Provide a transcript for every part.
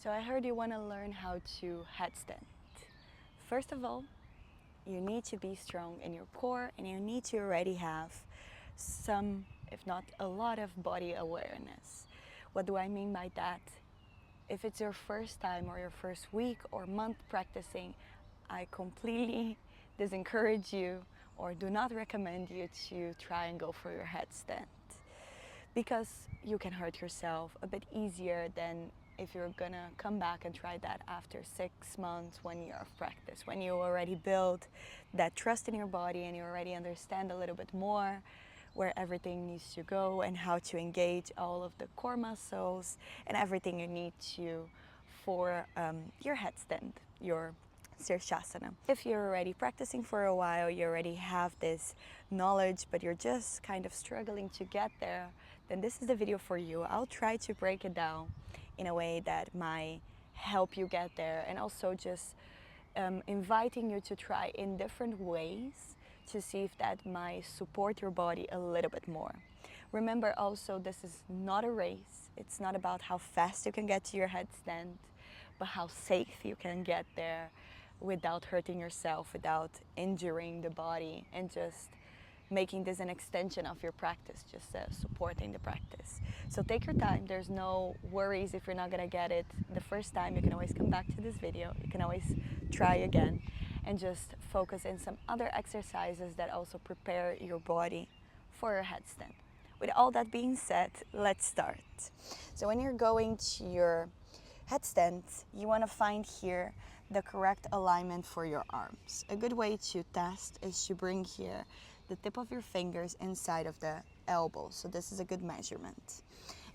So I heard you want to learn how to headstand. First of all, you need to be strong in your core and you need to already have some, if not a lot of body awareness. What do I mean by that? If it's your first time or your first week or month practicing, I completely disencourage you or do not recommend you to try and go for your headstand, because you can hurt yourself a bit easier than if you're gonna come back and try that after 6 months, 1 year of practice, when you already build that trust in your body and you already understand a little bit more where everything needs to go and how to engage all of the core muscles and everything you need to for your headstand, your Sirsasana. If you're already practicing for a while, you already have this knowledge, but you're just kind of struggling to get there, then this is the video for you. I'll try to break it down in a way that might help you get there, and also just inviting you to try in different ways to see if that might support your body a little bit more. Remember also, this is not a race. It's not about how fast you can get to your headstand, but how safe you can get there without hurting yourself, without injuring the body, and just making this an extension of your practice, just supporting the practice. So take your time. There's no worries if you're not gonna get it the first time. You can always come back to this video. You can always try again and just focus in some other exercises that also prepare your body for your headstand. With all that being said, let's start. So when you're going to your headstand, you want to find here the correct alignment for your arms. A good way to test is to bring here the tip of your fingers inside of the elbow. So this is a good measurement.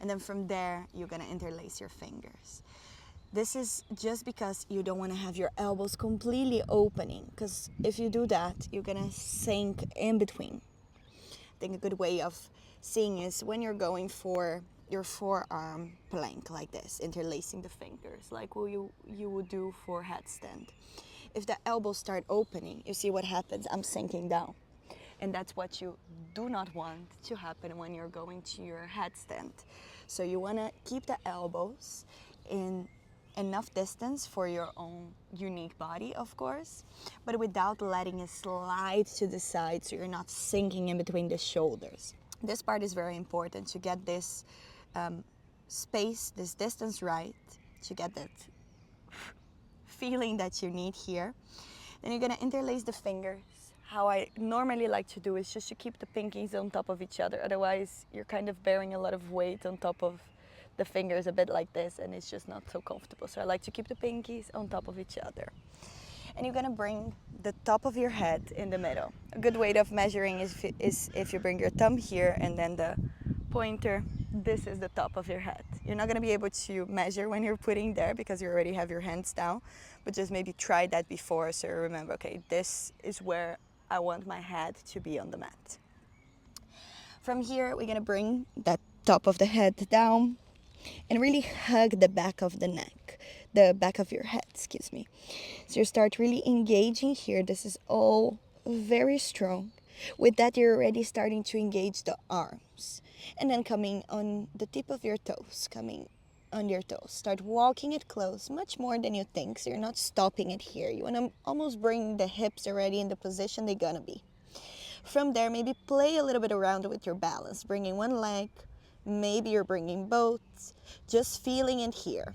And then from there, you're going to interlace your fingers. This is just because you don't want to have your elbows completely opening, because if you do that, you're going to sink in between. I think a good way of seeing is when you're going for your forearm plank like this, interlacing the fingers like what you would do for headstand. If the elbows start opening, you see what happens? I'm sinking down. And that's what you do not want to happen when you're going to your headstand. So you want to keep the elbows in enough distance for your own unique body, of course, but without letting it slide to the side so you're not sinking in between the shoulders. This part is very important to get this space, this distance right, to get that feeling that you need here. Then you're going to interlace the fingers. How I normally like to do is just to keep the pinkies on top of each other. Otherwise, you're kind of bearing a lot of weight on top of the fingers, a bit like this, and it's just not so comfortable. So I like to keep the pinkies on top of each other. And you're gonna bring the top of your head in the middle. A good way of measuring is if you bring your thumb here and then the pointer, this is the top of your head. You're not gonna be able to measure when you're putting there because you already have your hands down, but just maybe try that before so you remember, okay, this is where I want my head to be on the mat. From here, we're gonna bring that top of the head down and really hug the back of the neck, the back of your head, excuse me. So you start really engaging here. This is all very strong. With that, you're already starting to engage the arms. And then coming on the tip of your toes, coming on your toes. Start walking it close, much more than you think. So you're not stopping it here. You want to almost bring the hips already in the position they're gonna be. From there, maybe play a little bit around with your balance, bringing one leg, maybe you're bringing both, just feeling it here.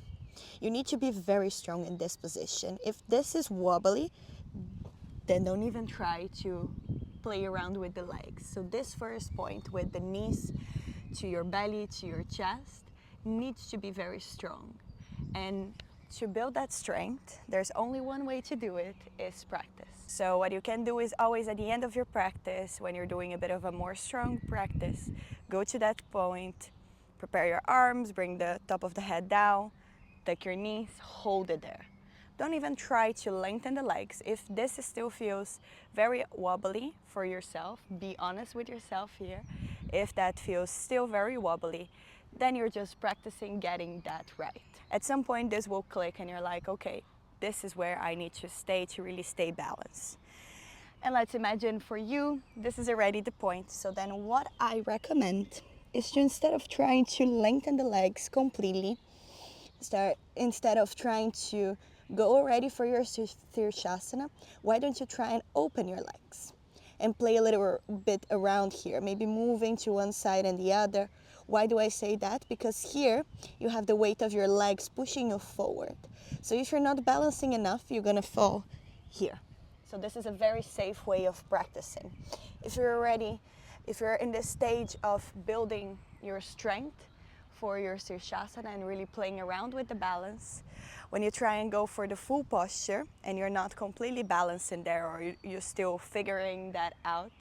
You need to be very strong in this position. If this is wobbly, then don't even try to play around with the legs. So this first point with the knees to your belly, to your chest, needs to be very strong. And to build that strength, there's only one way to do it, is practice. So what you can do is always at the end of your practice, when you're doing a bit of a more strong practice, go to that point, prepare your arms, bring the top of the head down, take your knees, hold it there. Don't even try to lengthen the legs. If this still feels very wobbly for yourself, be honest with yourself here. If that feels still very wobbly, then you're just practicing getting that right. At some point this will click and you're like, okay, this is where I need to stay to really stay balanced. And let's imagine for you, this is already the point. So then what I recommend is to, instead of trying to lengthen the legs completely, Instead of trying to go already for your Sirsasana, why don't you try and open your legs and play a little bit around here, maybe moving to one side and the other. Why do I say that? Because here you have the weight of your legs pushing you forward. So if you're not balancing enough, you're gonna fall here. So this is a very safe way of practicing. If you're in this stage of building your strength for your Sirsasana and really playing around with the balance, when you try and go for the full posture and you're not completely balanced in there, or you're still figuring that out,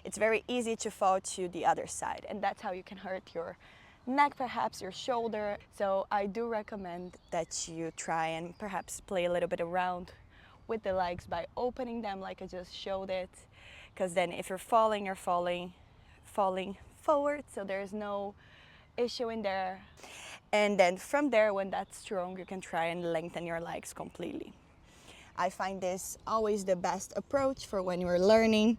it's very easy to fall to the other side, and that's how you can hurt your neck, perhaps your shoulder. So I do recommend that you try and perhaps play a little bit around with the legs by opening them like I just showed it, because then if you're falling forward, so there's no issue in there. And then from there, when that's strong, you can try and lengthen your legs completely. I find this always the best approach for when you're learning.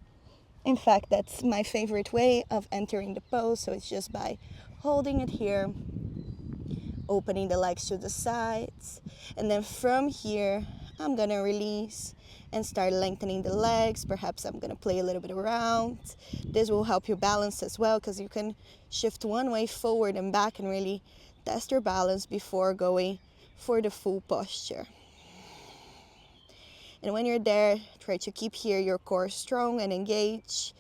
In fact, that's my favorite way of entering the pose. So it's just by holding it here, opening the legs to the sides, and then from here I'm gonna release and start lengthening the legs. Perhaps I'm gonna play a little bit around. This will help you balance as well, because you can shift one way forward and back and really test your balance before going for the full posture. And when you're there, try to keep here your core strong and engaged.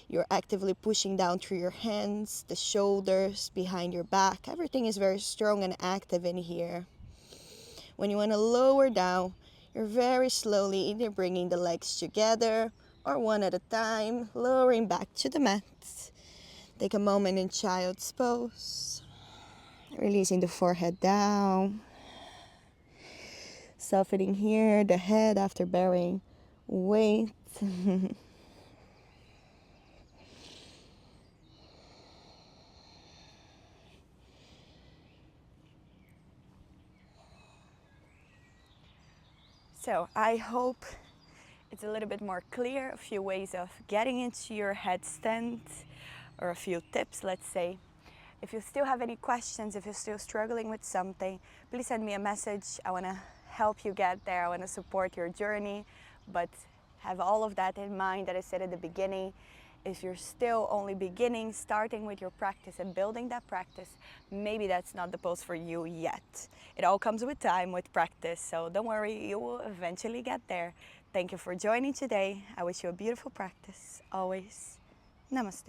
You're actively pushing down through your hands, the shoulders, behind your back. Everything is very strong and active in here. When you want to lower down, you're very slowly either bringing the legs together or one at a time, lowering back to the mat. Take a moment in child's pose, releasing the forehead down, softening here the head after bearing weight. So I hope it's a little bit more clear, a few ways of getting into your headstand, or a few tips, let's say. If you still have any questions, if you're still struggling with something, please send me a message. I want to help you get there. I want to support your journey, but have all of that in mind that I said at the beginning. If you're still only beginning, starting with your practice and building that practice, maybe that's not the pose for you yet. It all comes with time, with practice, so don't worry, you will eventually get there. Thank you for joining today. I wish you a beautiful practice. Always. Namaste.